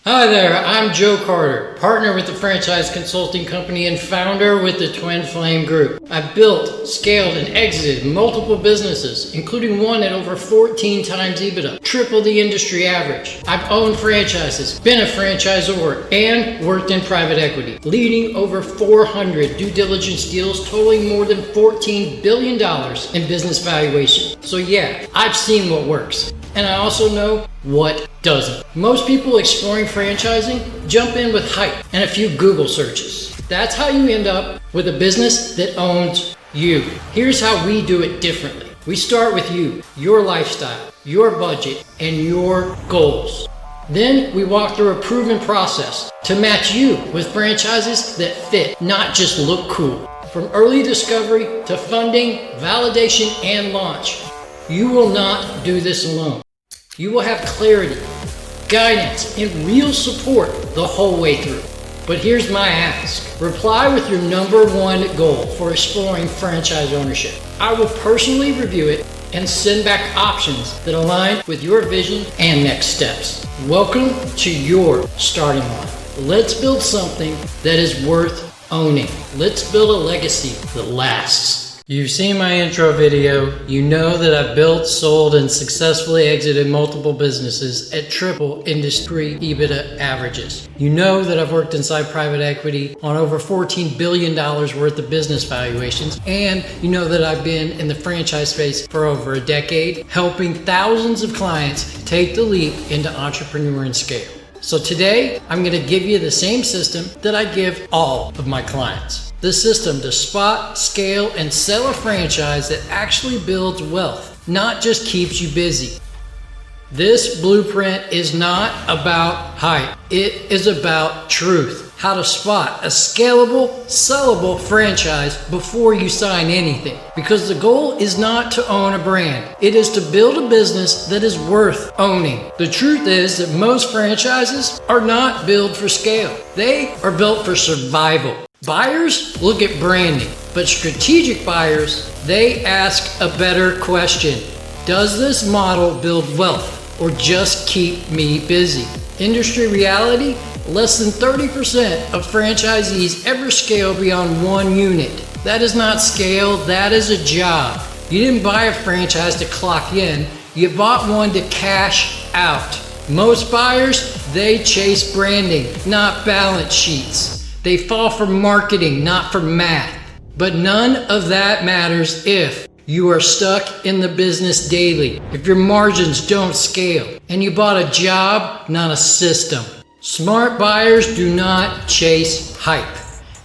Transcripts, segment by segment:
Hi there, I'm Joe Carter, partner with the franchise consulting company and founder with the Twinflame group. I've built, scaled, and exited multiple businesses, including one at over 14 times EBITDA, triple the industry average. I've owned franchises, been a franchisor, and worked in private equity, leading over 400 due diligence deals totaling more than $14 billion in business valuation. So yeah, I've seen what works. And I also know what doesn't. Most people exploring franchising jump in with hype and a few Google searches. That's how you end up with a business that owns you. Here's how we do it differently. We start with you, your lifestyle, your budget, and your goals. Then we walk through a proven process to match you with franchises that fit, not just look cool. From early discovery to funding, validation, and launch. You will not do this alone. You will have clarity, guidance, and real support the whole way through. But here's my ask. Reply with your number one goal for exploring franchise ownership. I will personally review it and send back options that align with your vision and next steps. Welcome to your starting line. Let's build something that is worth owning. Let's build a legacy that lasts. You've seen my intro video. You know that I've built, sold, and successfully exited multiple businesses at triple industry EBITDA averages. You know that I've worked inside private equity on over $14 billion worth of business valuations. And you know that I've been in the franchise space for over a decade, helping thousands of clients take the leap into entrepreneur and scale. So today, I'm going to give you the same system that I give all of my clients. The system to spot, scale, and sell a franchise that actually builds wealth, not just keeps you busy. This blueprint is not about hype. It is about truth. How to spot a scalable, sellable franchise before you sign anything. Because the goal is not to own a brand. It is to build a business that is worth owning. The truth is that most franchises are not built for scale. They are built for survival. Buyers look at branding, but strategic buyers, they ask a better question. Does this model build wealth or just keep me busy? Industry reality, less than 30% of franchisees ever scale beyond one unit. That is not scale, that is a job. You didn't buy a franchise to clock in, you bought one to cash out. Most buyers, they chase branding, not balance sheets. They fall for marketing, not for math. But none of that matters if you are stuck in the business daily, if your margins don't scale, and you bought a job, not a system. Smart buyers do not chase hype.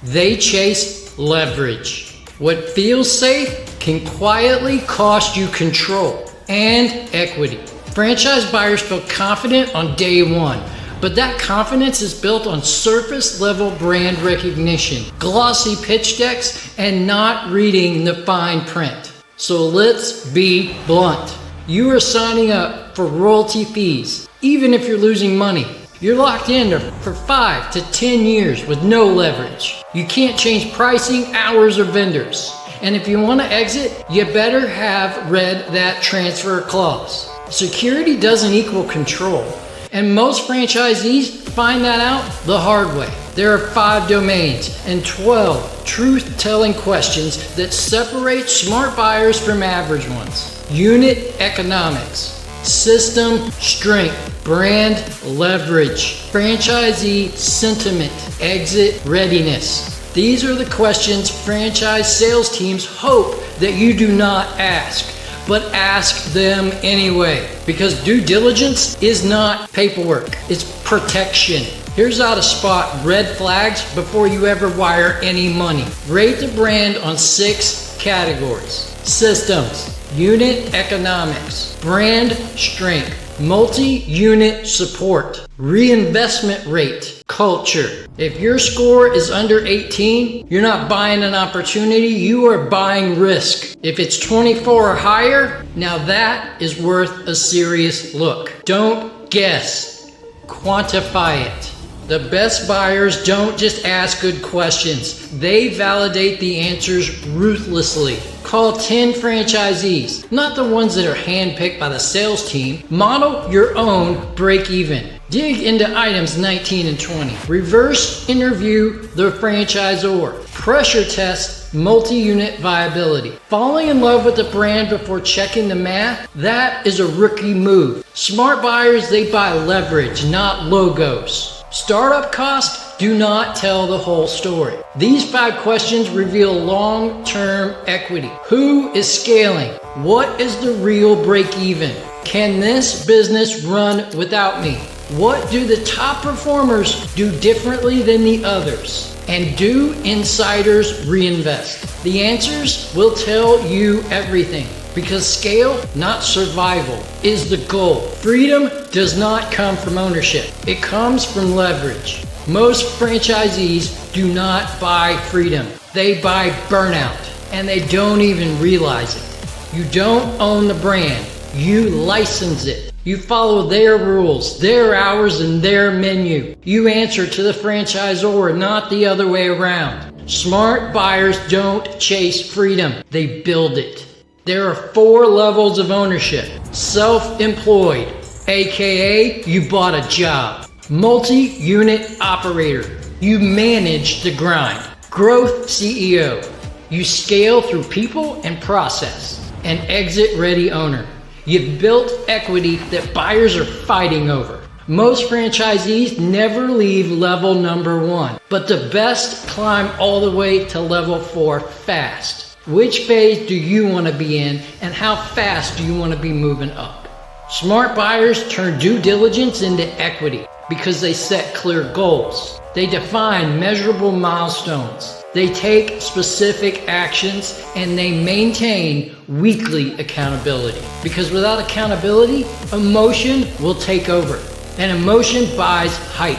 They chase leverage. What feels safe can quietly cost you control and equity. Franchise buyers feel confident on day one. But that confidence is built on surface level brand recognition, glossy pitch decks, and not reading the fine print. So let's be blunt. You are signing up for royalty fees, even if you're losing money. You're locked in for 5 to 10 years with no leverage. You can't change pricing, hours, or vendors. And if you want to exit, you better have read that transfer clause. Security doesn't equal control. And most franchisees find that out the hard way. There are 5 domains and 12 truth-telling questions that separate smart buyers from average ones. Unit economics, system strength, brand leverage, franchisee sentiment, exit readiness. These are the questions franchise sales teams hope that you do not ask. But ask them anyway, because due diligence is not paperwork, it's protection. Here's how to spot red flags before you ever wire any money. Rate the brand on 6 categories: systems, unit economics, brand strength, multi-unit support, reinvestment rate, culture. If your score is under 18, you're not buying an opportunity, you are buying risk. If it's 24 or higher, now that is worth a serious look. Don't guess, quantify it. The best buyers don't just ask good questions, they validate the answers ruthlessly. Call 10 franchisees, not the ones that are handpicked by the sales team. Model your own break even. Dig into items 19 and 20. Reverse interview the franchisor. Pressure test multi-unit viability. Falling in love with the brand before checking the math, that is a rookie move. Smart buyers, they buy leverage, not logos. Startup cost, do not tell the whole story. These 5 questions reveal long-term equity. Who is scaling? What is the real break-even? Can this business run without me? What do the top performers do differently than the others? And do insiders reinvest? The answers will tell you everything, because scale, not survival, is the goal. Freedom does not come from ownership. It comes from leverage. Most franchisees do not buy freedom. They buy burnout, and they don't even realize it. You don't own the brand. You license it. You follow their rules, their hours, and their menu. You answer to the franchisor, not the other way around. Smart buyers don't chase freedom. They build it. There are 4 levels of ownership. Self-employed, aka you bought a job. Multi-unit operator, you manage the grind. Growth CEO, you scale through people and process. An exit-ready owner, you've built equity that buyers are fighting over. Most franchisees never leave level number 1, but the best climb all the way to level 4 fast. Which phase do you want to be in, and how fast do you want to be moving up? Smart buyers turn due diligence into equity because they set clear goals. They define measurable milestones. They take specific actions, and they maintain weekly accountability. Because without accountability, emotion will take over. And emotion buys hype.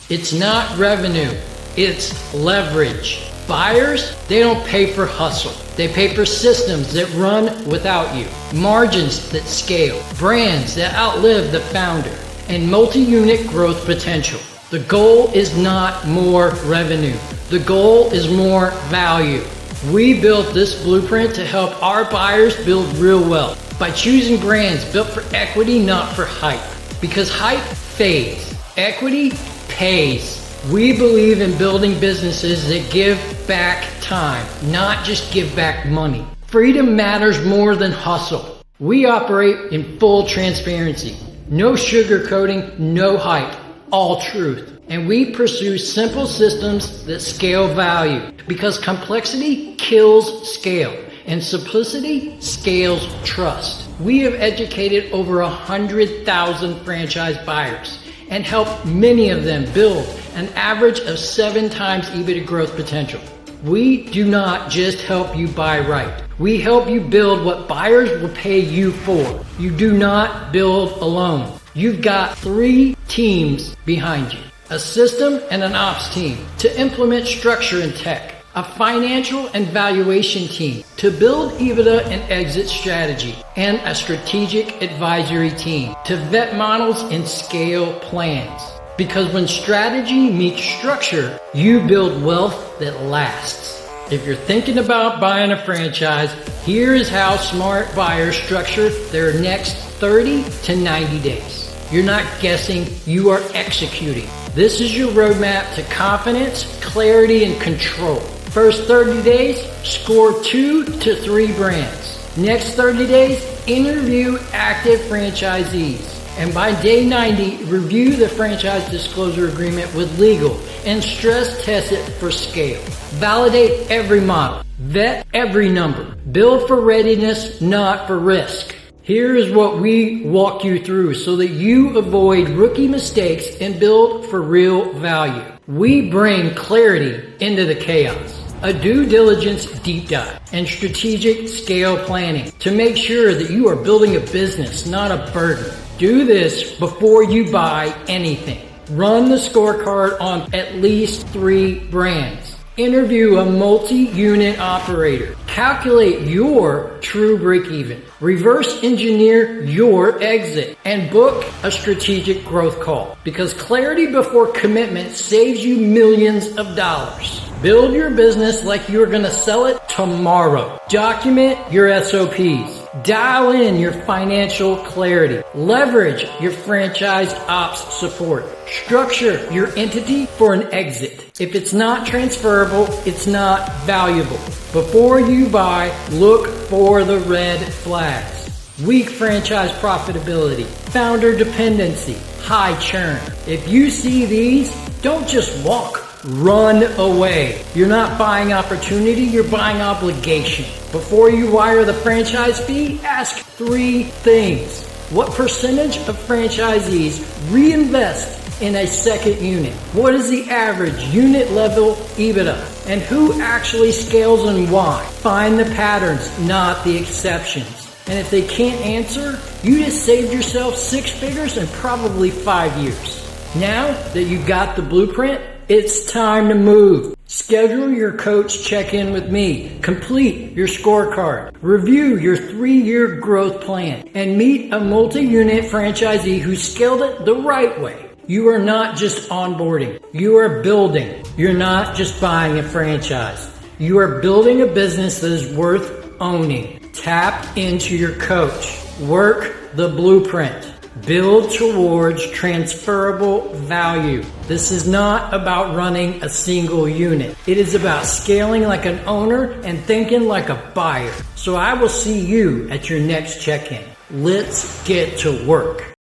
It's not revenue, it's leverage. Buyers, they don't pay for hustle. They pay for systems that run without you, margins that scale, brands that outlive the founder, and multi-unit growth potential. The goal is not more revenue. The goal is more value. We built this blueprint to help our buyers build real wealth by choosing brands built for equity, not for hype. Because hype fades, equity pays. We believe in building businesses that give back time, not just give back money. Freedom matters more than hustle. We operate in full transparency. No sugarcoating, no hype, all truth. And we pursue simple systems that scale value, because complexity kills scale and simplicity scales trust. We have educated over 100,000 franchise buyers and helped many of them build an average of 7 times EBITDA growth potential. We do not just help you buy right. We help you build what buyers will pay you for. You do not build alone. You've got 3 teams behind you. A system and an ops team to implement structure and tech. A financial and valuation team to build EBITDA and exit strategy. And a strategic advisory team to vet models and scale plans. Because when strategy meets structure, you build wealth that lasts. If you're thinking about buying a franchise, here is how smart buyers structure their next 30 to 90 days. You're not guessing, you are executing. This is your roadmap to confidence, clarity, and control. First 30 days, score 2 to 3 brands. Next 30 days, interview active franchisees. And by day 90, review the franchise disclosure agreement with legal and stress test it for scale. Validate every model. Vet every number. Build for readiness, not for risk. Here is what we walk you through so that you avoid rookie mistakes and build for real value. We bring clarity into the chaos. A due diligence deep dive and strategic scale planning to make sure that you are building a business, not a burden. Do this before you buy anything. Run the scorecard on at least 3 brands. Interview a multi-unit operator. Calculate your true break-even. Reverse engineer your exit and book a strategic growth call, because clarity before commitment saves you millions of dollars. Build your business like you're going to sell it tomorrow. Document your SOPs. Dial in your financial clarity. Leverage your franchise ops support. Structure your entity for an exit. If it's not transferable, it's not valuable. Before you buy, look for the red flags. Weak franchise profitability, founder dependency, high churn. If you see these, don't just walk. Run away. You're not buying opportunity, you're buying obligation. Before you wire the franchise fee, ask 3 things. What percentage of franchisees reinvest in a second unit? What is the average unit level EBITDA? And who actually scales and why? Find the patterns, not the exceptions. And if they can't answer, you just saved yourself 6 figures and probably 5 years. Now that you got the blueprint, it's time to move. Schedule your coach check-in with me. Complete your scorecard. Review your 3-year growth plan. And meet a multi-unit franchisee who scaled it the right way. You are not just onboarding. You are building. You're not just buying a franchise. You are building a business that is worth owning. Tap into your coach. Work the blueprint. Build towards transferable value. This is not about running a single unit. It is about scaling like an owner and thinking like a buyer. So I will see you at your next check-in. Let's get to work.